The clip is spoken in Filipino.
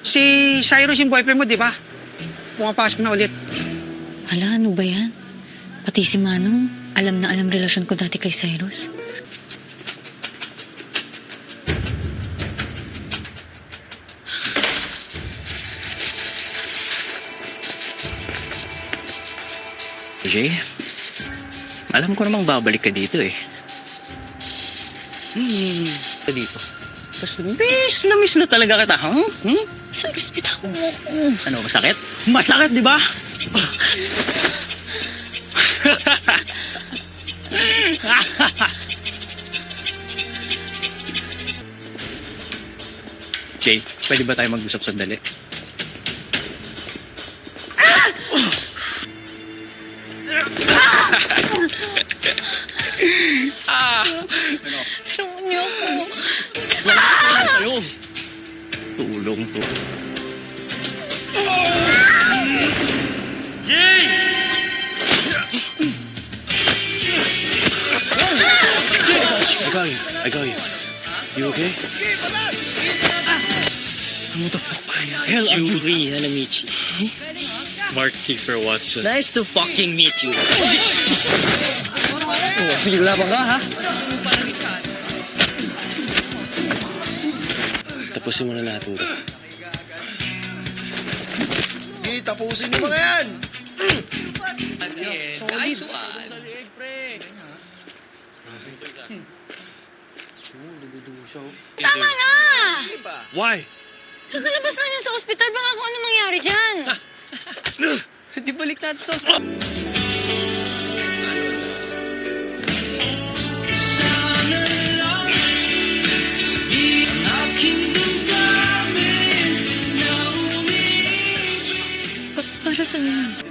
Si Cyrus yung boyfriend mo, di ba? Pumapasok na ulit. Hala, ano ba yan? Pati si Manong, alam na alam relasyon ko dati kay Cyrus. Jay, alam ko namang babalik ka dito eh. Dito. Tapos miss na talaga kita, Cyrus, bitawan mo ako. Ano, masakit? Masakit, di ba? Jay, pwede ba tayo mag-usap sandali? Tulungan niyo ako. Sa'yo. Tulong to. Jay! I got you. You okay? Who the hell are you? Yuri Hanamichi. Mark Kiefer Watson. Nice to fucking meet you. Oh, sige, laban ka, ha? Tapusin mo na natin to. Sige, tapusin mo mga yan. Tama na! Why? Kakalabas na niya sa ospital. Baka kung ano mangyari dyan. Di balik natin sa ospital. Para saan yun?